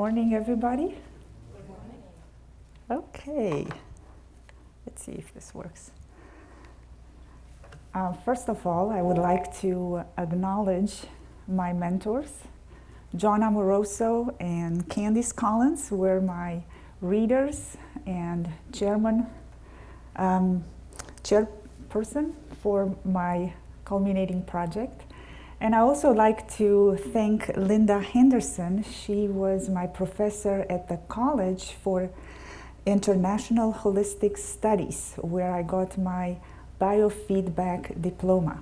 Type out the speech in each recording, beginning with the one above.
morning, everybody. Good morning. Okay, let's see if this works. First of all, I would like to acknowledge my mentors. John Amoroso and Candice Collins were my readers and chairperson for my culminating project. And I also like to thank Linda Henderson. She was my professor at the College for International Holistic Studies, where I got my Biofeedback diploma.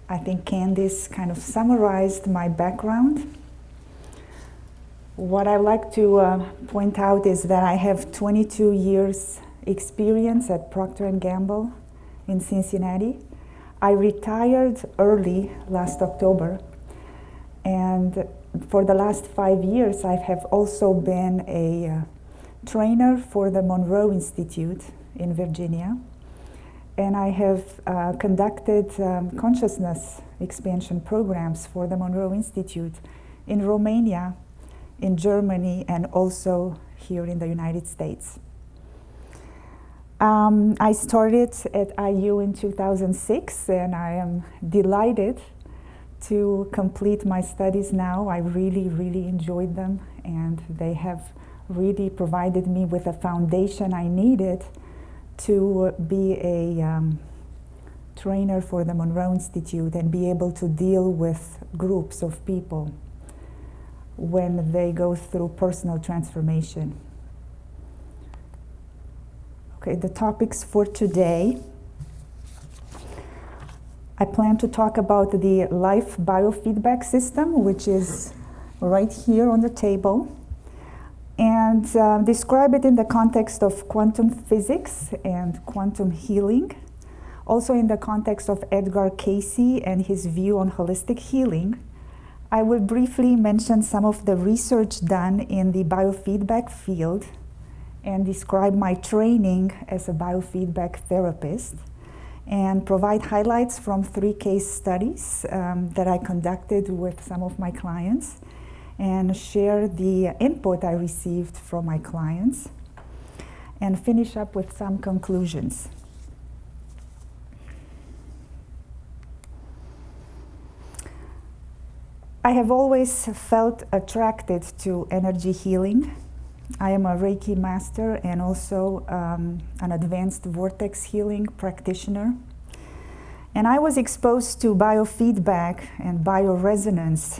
I think Candice kind of summarized my background. What I like to point out is that I have 22 years experience at Procter & Gamble in Cincinnati. I retired early last October, and for the last 5 years I have also been a trainer for the Monroe Institute in Virginia, and I have conducted consciousness expansion programs for the Monroe Institute in Romania, in Germany, and also here in the United States. I started at IU in 2006, and I am delighted to complete my studies now. I really enjoyed them, and they have really provided me with a foundation I needed to be a trainer for the Monroe Institute and be able to deal with groups of people when they go through personal transformation. Okay, the topics for today. I plan to talk about the L.I.F.E biofeedback system, which is right here on the table, and describe it in the context of quantum physics and quantum healing, also in the context of Edgar Cayce and his view on holistic healing. I will briefly mention some of the research done in the biofeedback field and describe my training as a biofeedback therapist, and provide highlights from 3 case studies that I conducted with some of my clients, and share the input I received from my clients, and finish up with some conclusions. I have always felt attracted to energy healing. I am a Reiki master and also an advanced vortex healing practitioner. And I was exposed to biofeedback and bioresonance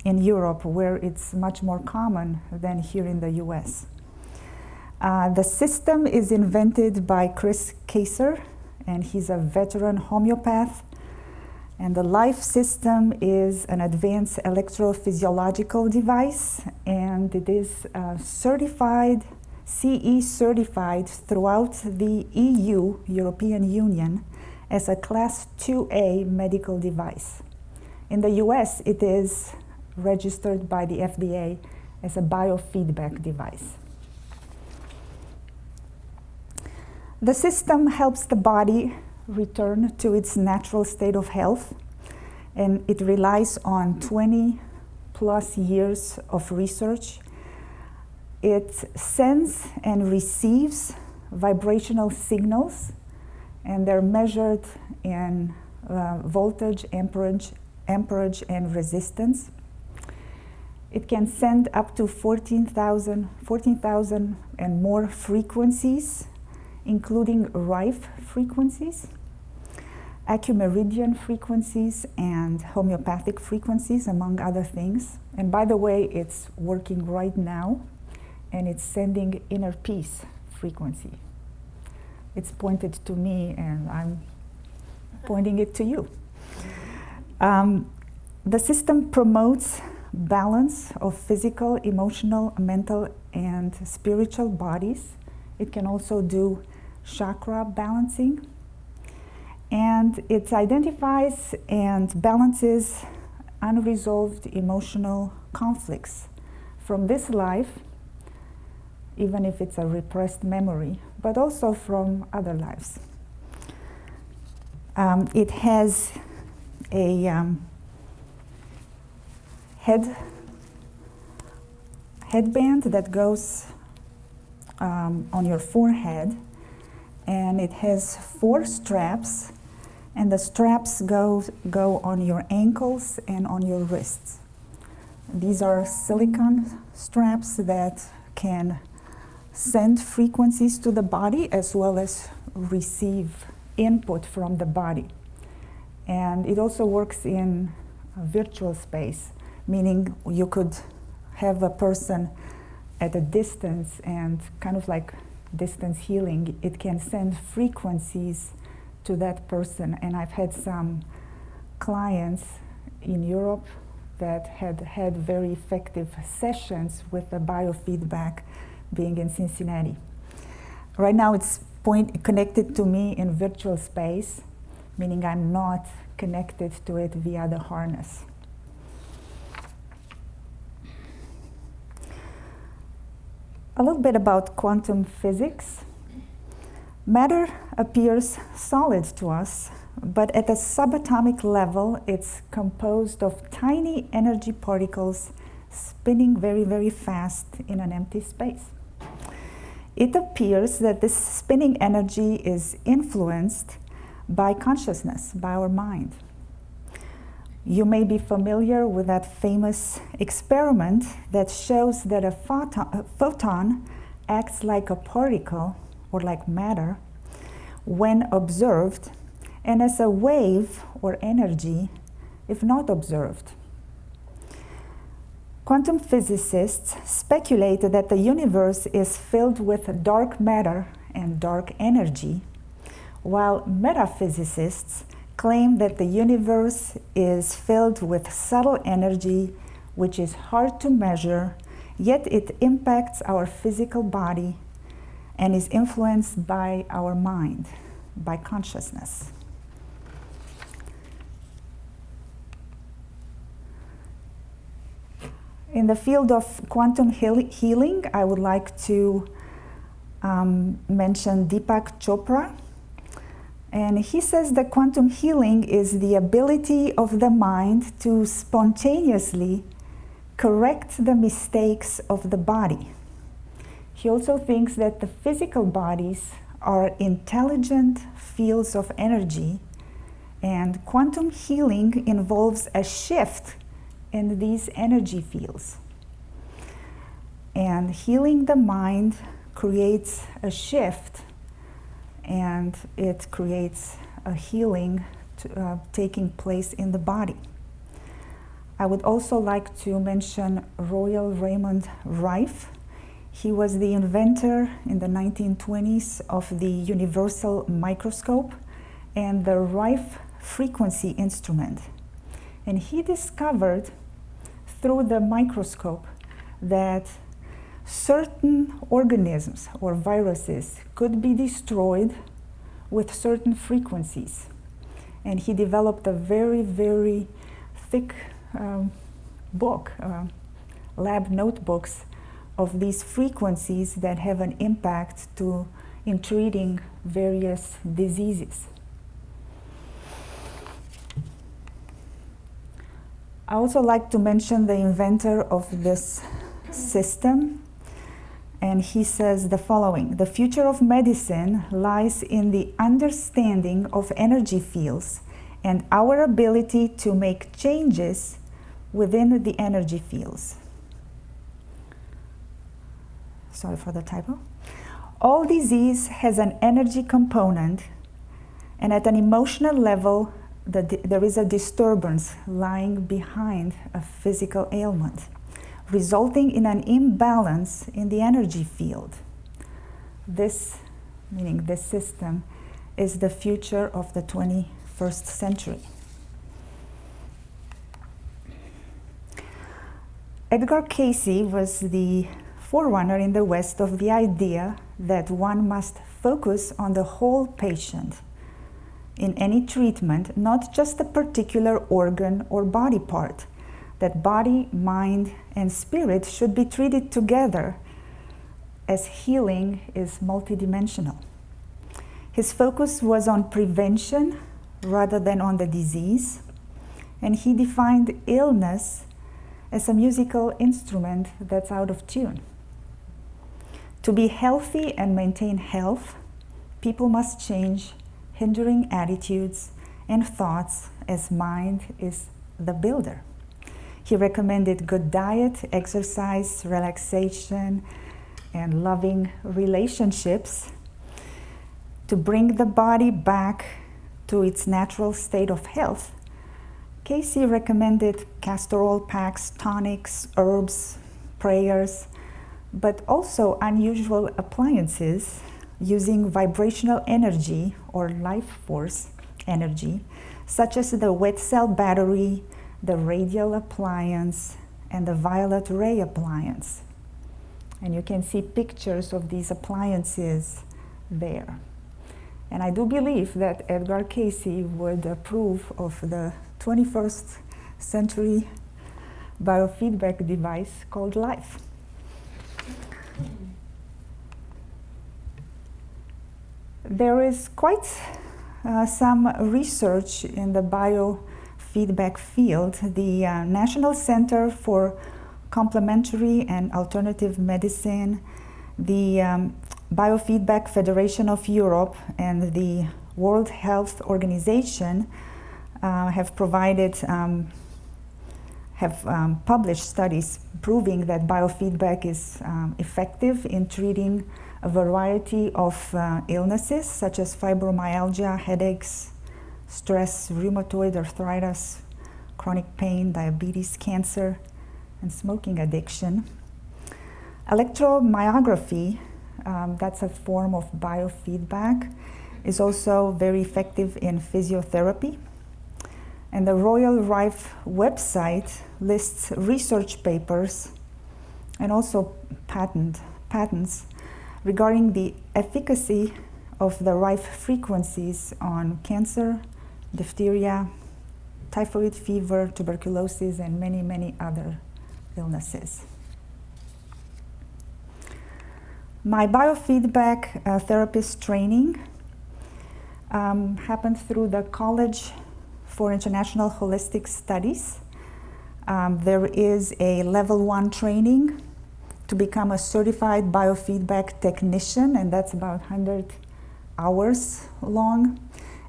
in Europe, where it's much more common than here in the US. The system is invented by Chris Cayce, and he's a veteran homeopath. And the L.I.F.E system is an advanced electrophysiological device, and it is certified, CE certified throughout the EU, European Union, as a Class 2A medical device. In the US, it is registered by the FDA as a biofeedback device. The system helps the body return to its natural state of health, and it relies on 20 plus years of research. It sends and receives vibrational signals, and they're measured in voltage, amperage, and resistance. It can send up to 14,000 and more frequencies, including L.I.F.E frequencies, acumeridian frequencies, and homeopathic frequencies, among other things. And by the way, it's working right now, and it's sending inner peace frequency. It's pointed to me, and I'm pointing it to you. The system promotes balance of physical, emotional, mental, and spiritual bodies. It can also do chakra balancing, and it identifies and balances unresolved emotional conflicts from this life, even if it's a repressed memory, but also from other lives. It has a head headband that goes on your forehead, and it has 4 straps, and the straps go on your ankles and on your wrists. These are silicone straps that can send frequencies to the body as well as receive input from the body. And it also works in a virtual space, meaning you could have a person at a distance, and kind of like distance healing, it can send frequencies to that person. And I've had some clients in Europe that had very effective sessions with the biofeedback, being in Cincinnati. Right now it's connected to me in virtual space, meaning I'm not connected to it via the harness. A little bit about quantum physics. Matter appears solid to us, but at a subatomic level, it's composed of tiny energy particles spinning very, very fast in an empty space. It appears that this spinning energy is influenced by consciousness, by our mind. You may be familiar with that famous experiment that shows that a photon acts like a particle, or like matter, when observed, and as a wave or energy if not observed. Quantum physicists speculate that the universe is filled with dark matter and dark energy, while metaphysicists claim that the universe is filled with subtle energy which is hard to measure, yet it impacts our physical body and is influenced by our mind, by consciousness. In the field of quantum healing, I would like to mention Deepak Chopra. And he says that quantum healing is the ability of the mind to spontaneously correct the mistakes of the body. He also thinks that the physical bodies are intelligent fields of energy, and quantum healing involves a shift in these energy fields. And healing the mind creates a shift, and it creates a healing taking place in the body. I would also like to mention Royal Raymond L.I.F.E. He was the inventor in the 1920s of the universal microscope and the L.I.F.E frequency instrument. And he discovered through the microscope that certain organisms or viruses could be destroyed with certain frequencies. And he developed a very, very thick book, lab notebooks of these frequencies that have an impact in treating various diseases. I also like to mention the inventor of this system, and he says the following: the future of medicine lies in the understanding of energy fields and our ability to make changes within the energy fields. Sorry for the typo. All disease has an energy component, and at an emotional level, there is a disturbance lying behind a physical ailment, resulting in an imbalance in the energy field. This, meaning this system, is the future of the 21st century. Edgar Cayce was the forerunner in the West of the idea that one must focus on the whole patient in any treatment, not just a particular organ or body part, that body, mind, and spirit should be treated together, as healing is multidimensional. His focus was on prevention rather than on the disease, and he defined illness as a musical instrument that's out of tune. To be healthy and maintain health, people must change hindering attitudes and thoughts, as mind is the builder. He recommended good diet, exercise, relaxation, and loving relationships to bring the body back to its natural state of health. Cayce recommended castor oil packs, tonics, herbs, prayers, but also unusual appliances using vibrational energy or life force energy, such as the wet cell battery, the radial appliance, and the violet ray appliance. And you can see pictures of these appliances there. And I do believe that Edgar Cayce would approve of the 21st century biofeedback device called L.I.F.E. There is quite some research in the biofeedback field. The National Center for Complementary and Alternative Medicine, the Biofeedback Federation of Europe, and the World Health Organization have published studies proving that biofeedback is effective in treating a variety of illnesses such as fibromyalgia, headaches, stress, rheumatoid arthritis, chronic pain, diabetes, cancer, and smoking addiction. Electromyography, that's a form of biofeedback, is also very effective in physiotherapy. And the Royal L.I.F.E website lists research papers and also patents regarding the efficacy of the L.I.F.E frequencies on cancer, diphtheria, typhoid fever, tuberculosis, and many, many other illnesses. My biofeedback therapist training happened through the College for International Holistic Studies. There is a level 1 training to become a certified biofeedback technician, and that's about 100 hours long.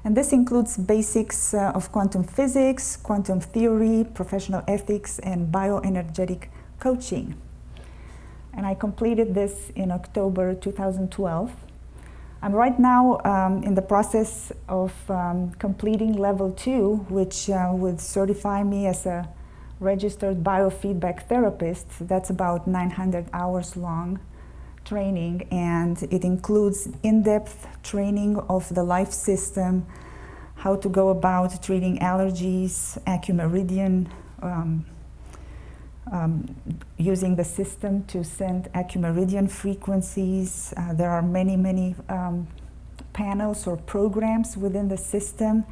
And this includes basics of quantum physics, quantum theory, professional ethics, and bioenergetic coaching. And I completed this in October 2012. I'm right now in the process of completing level 2, which would certify me as a registered biofeedback therapist. That's about 900 hours long training, and it includes in-depth training of the L.I.F.E system, how to go about treating allergies, acumeridian, using the system to send acumeridian frequencies. There are many, many panels or programs within the system.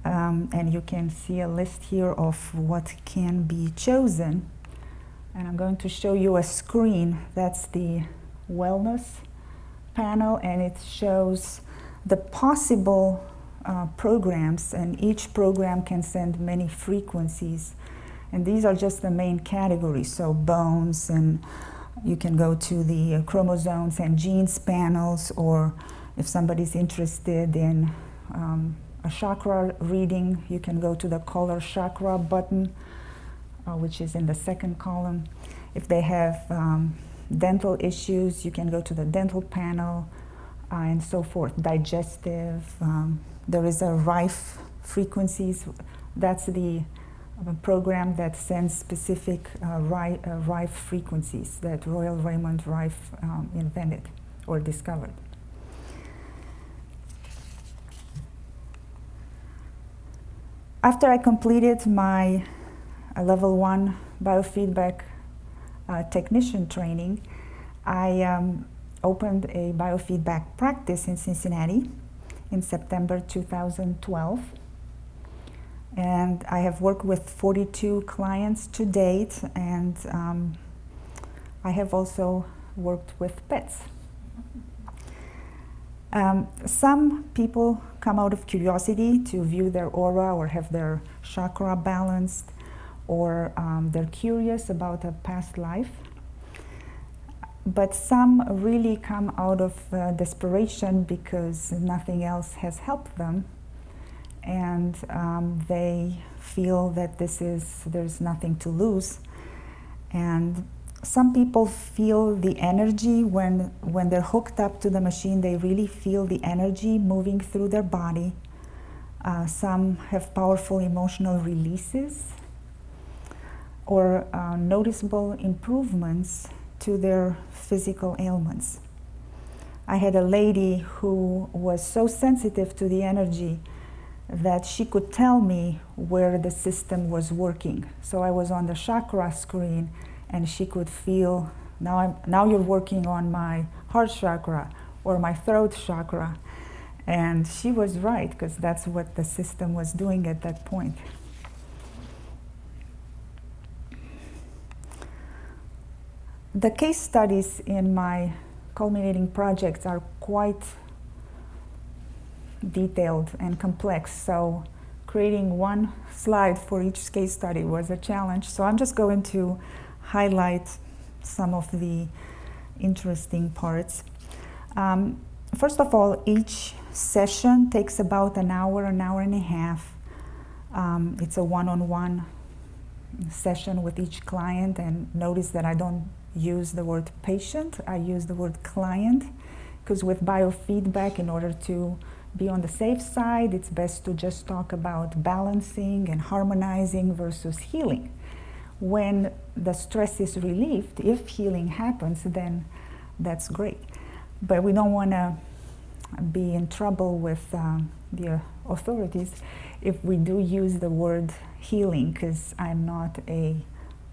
And you can see a list here of what can be chosen. And I'm going to show you a screen. That's the wellness panel, and it shows the possible programs, and each program can send many frequencies. And these are just the main categories, so bones, and you can go to the chromosomes and genes panels, or if somebody's interested in a chakra reading, you can go to the color chakra button, which is in the second column. If they have dental issues, you can go to the dental panel, and so forth. Digestive, there is a L.I.F.E frequencies. That's the program that sends specific L.I.F.E frequencies that Royal Raymond L.I.F.E invented or discovered. After I completed my level 1 biofeedback technician training, I opened a biofeedback practice in Cincinnati in September 2012. And I have worked with 42 clients to date, and I have also worked with pets. Some people come out of curiosity to view their aura or have their chakra balanced, or they're curious about a past life. But some really come out of desperation because nothing else has helped them, and they feel that there's nothing to lose. And some people feel the energy when they're hooked up to the machine. They really feel the energy moving through their body. Some have powerful emotional releases or noticeable improvements to their physical ailments. I had a lady who was so sensitive to the energy that she could tell me where the system was working. So I was on the chakra screen and she could feel, now you're working on my heart chakra or my throat chakra. And she was right, because that's what the system was doing at that point. The case studies in my culminating projects are quite detailed and complex, so creating one slide for each case study was a challenge. So I'm just going to highlight some of the interesting parts. First of all, each session takes about an hour and a half. It's a one-on-one session with each client, and notice that I don't use the word patient, I use the word client, because with biofeedback, in order to be on the safe side, it's best to just talk about balancing and harmonizing versus healing. When the stress is relieved, if healing happens, then that's great. But we don't want to be in trouble with the authorities if we do use the word healing, because I'm not a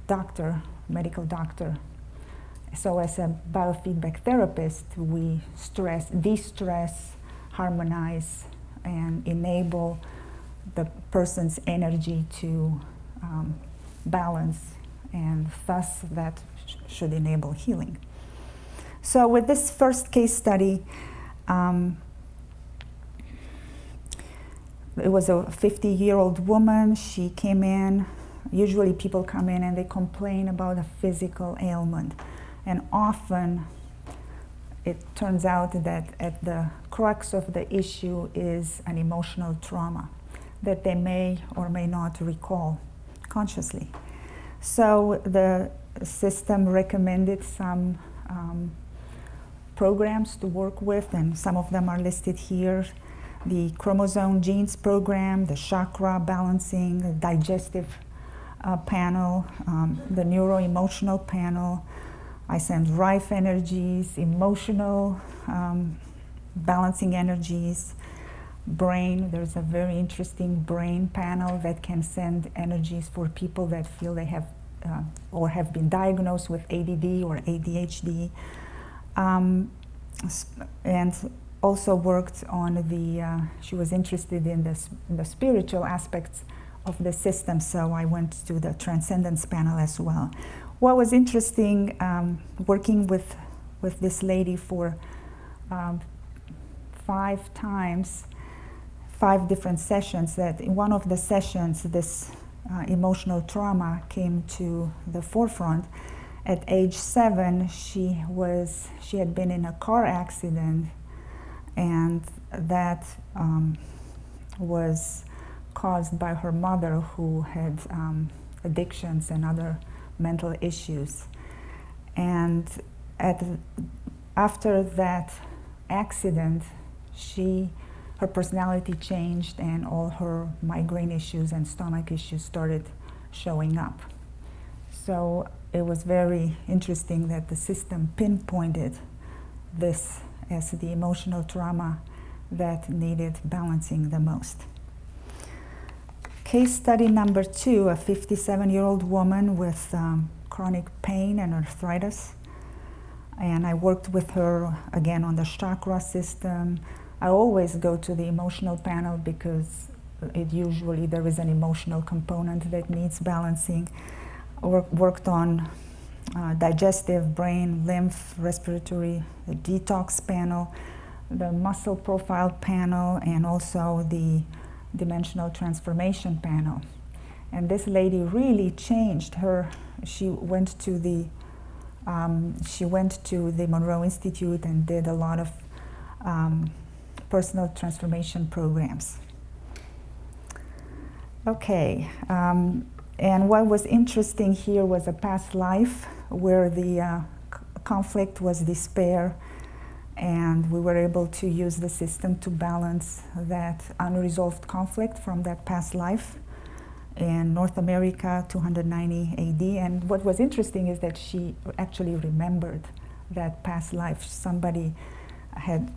doctor, medical doctor. So as a biofeedback therapist, we de-stress, harmonize, and enable the person's energy to balance, and thus that should enable healing. So with this first case study, it was a 50-year-old woman. She came in. Usually people come in and they complain about a physical ailment. And often it turns out that at the crux of the issue is an emotional trauma that they may or may not recall consciously. So the system recommended some programs to work with, and some of them are listed here. The chromosome genes program, the chakra balancing, the digestive panel, the neuro-emotional panel. I send L.I.F.E energies, emotional balancing energies, brain. There's a very interesting brain panel that can send energies for people that feel they have or have been diagnosed with ADD or ADHD. And also worked on she was interested in the spiritual aspects of the system, so I went to the Transcendence panel as well. What was interesting, working with this lady for 5 times, 5 different sessions, that in one of the sessions, this emotional trauma came to the forefront. At age 7, she had been in a car accident, and that was caused by her mother, who had addictions and other mental issues. And after that accident, her personality changed, and all her migraine issues and stomach issues started showing up. So it was very interesting that the system pinpointed this as the emotional trauma that needed balancing the most. Case study number 2, a 57-year-old woman with chronic pain and arthritis. And I worked with her again on the chakra system. I always go to the emotional panel because there is an emotional component that needs balancing. Worked on digestive, brain, lymph, respiratory, the detox panel, the muscle profile panel, and also the dimensional transformation panel. And this lady really changed her. She went to the Monroe Institute and did a lot of personal transformation programs. Okay, and what was interesting here was a past life where the conflict was despair, and we were able to use the system to balance that unresolved conflict from that past life in North America, 290 AD. And what was interesting is that she actually remembered that past life. Somebody had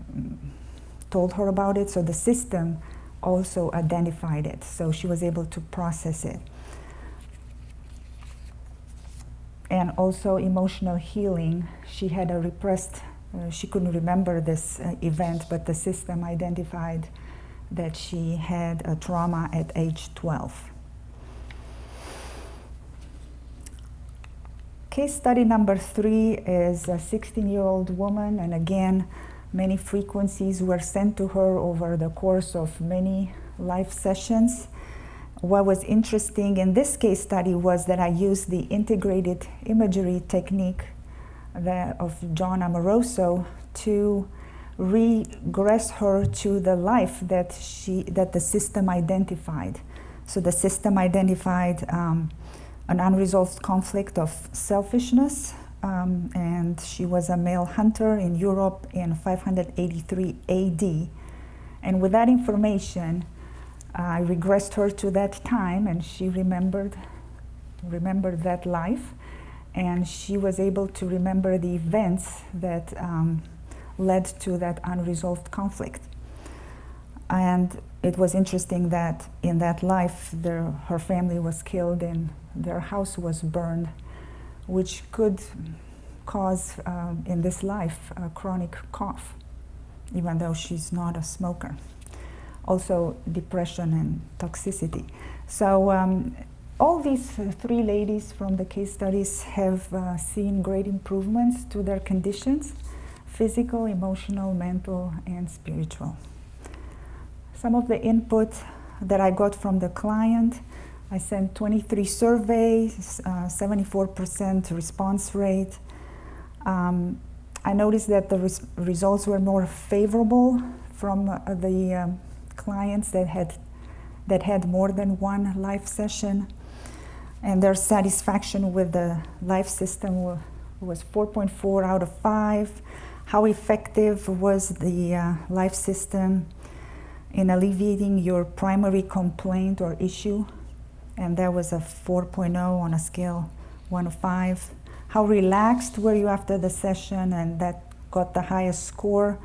told her about it, so the system also identified it, so she was able to process it. And also emotional healing. She had a repressed, she couldn't remember this event, but the system identified that she had a trauma at age 12. Case study number 3 is a 16-year-old woman, and again, many frequencies were sent to her over the course of many life sessions. What was interesting in this case study was that I used the integrated imagery technique of John Amoroso to regress her to the life that the system identified. So the system identified an unresolved conflict of selfishness, and she was a male hunter in Europe in 583 AD. And with that information, I regressed her to that time, and she remembered that life, and she was able to remember the events that led to that unresolved conflict. And it was interesting that in that life, her family was killed and their house was burned, which could cause in this life a chronic cough, even though she's not a smoker. Also depression and toxicity. So all these 3 ladies from the case studies have seen great improvements to their conditions: physical, emotional, mental, and spiritual. Some of the input that I got from the client: I sent 23 surveys, 74% response rate. I noticed that the results were more favorable from the clients that had more than one life session, and their satisfaction with the life system was 4.4 out of 5. How effective was the life system in alleviating your primary complaint or issue? And that was a 4.0 on a scale 1 to 5. How relaxed were you after the session? And that got the highest score,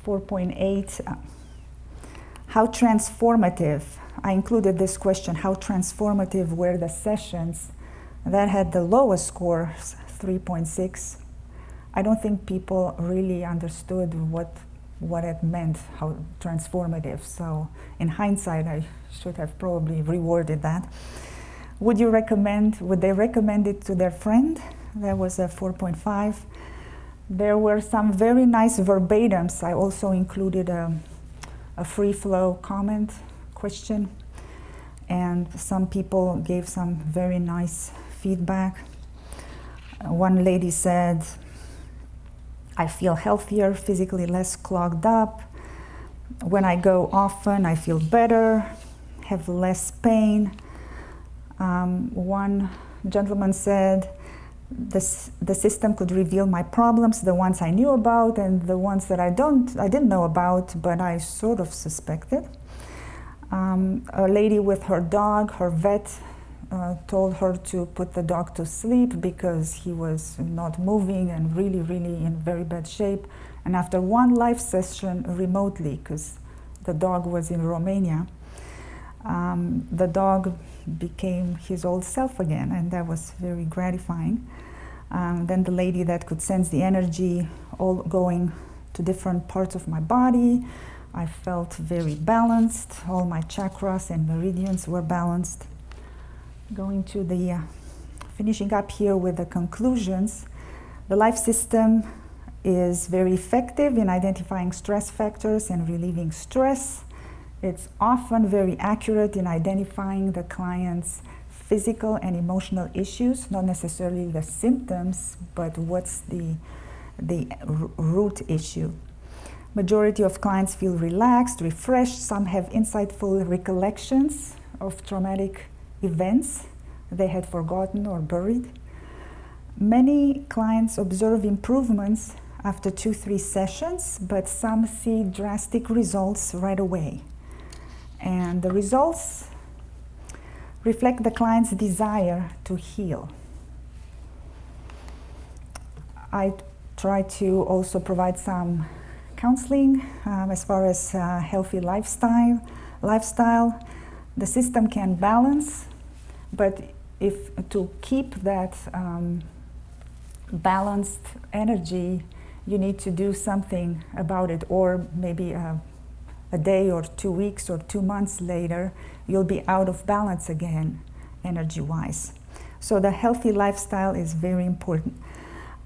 4.8. How transformative? I included this question: how transformative were the sessions? That had the lowest score, 3.6. I don't think people really understood what it meant, how transformative. So in hindsight, I should have probably reworded that. Would they recommend it to their friend? That was a 4.5. There were some very nice verbatims. I also included a free flow comment question, and some people gave some very nice feedback. One lady said, "I feel healthier, physically less clogged up. When I go often, I feel better, have less pain." One gentleman said, the system could reveal my problems, the ones I knew about and the ones that I didn't know about, but I sort of suspected. A lady with her dog, her vet told her to put the dog to sleep because he was not moving and really in very bad shape. And after one live session remotely, because the dog was in Romania, the dog became his old self again, and that was very gratifying. Then the lady that could sense the energy all going to different parts of my body. I felt very balanced. All my chakras and meridians were balanced. Going to the, finishing up here with the conclusions. The life system is very effective in identifying stress factors and relieving stress. It's often very accurate in identifying the client's physical and emotional issues, not necessarily the symptoms, but what's the root issue. Majority of clients feel relaxed, refreshed. Some have insightful recollections of traumatic events they had forgotten or buried. Many clients observe improvements after 2-3 sessions, but some see drastic results right away. And the results reflect the client's desire to heal. I try to also provide some counseling as far as healthy lifestyle. The system can balance, but if to keep that balanced energy, you need to do something about it, or maybe a day or 2 weeks or 2 months later, you'll be out of balance again, energy-wise. So the healthy lifestyle is very important.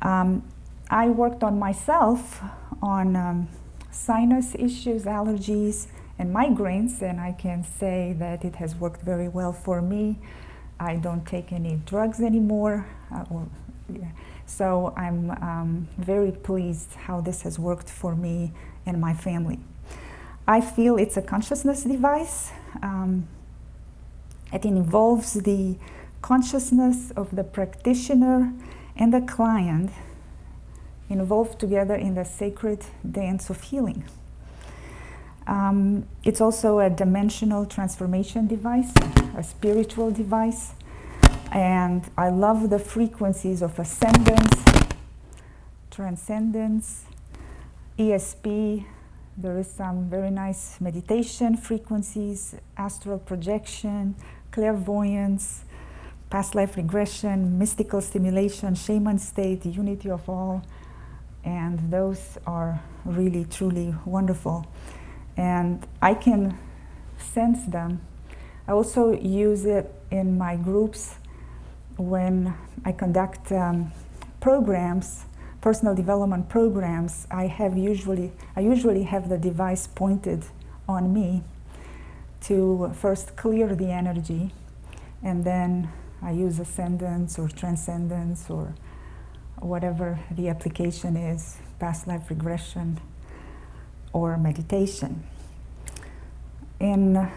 I worked on myself on sinus issues, allergies, and migraines, and I can say that it has worked very well for me. I don't take any drugs anymore. So I'm very pleased how this has worked for me and my family. I feel it's a consciousness device. It involves the consciousness of the practitioner and the client involved together in the sacred dance of healing. It's also a dimensional transformation device, a spiritual device. And I love the frequencies of ascendance, transcendence, ESP. There is some very nice meditation frequencies, astral projection, clairvoyance, past life regression, mystical stimulation, shaman state, unity of all. And those are really, truly wonderful. And I can sense them. I also use it in my groups when I conduct programs, personal development programs. I usually have the device pointed on me to first clear the energy, and then I use ascendance or transcendence or whatever the application is, past life regression or meditation. In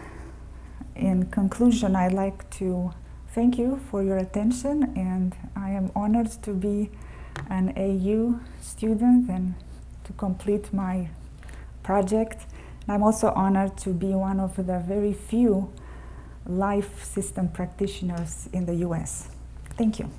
conclusion, I'd like to thank you for your attention, and I am honored to be an AU student and to complete my project. I'm also honored to be one of the very few L.I.F. system practitioners in the US. Thank you.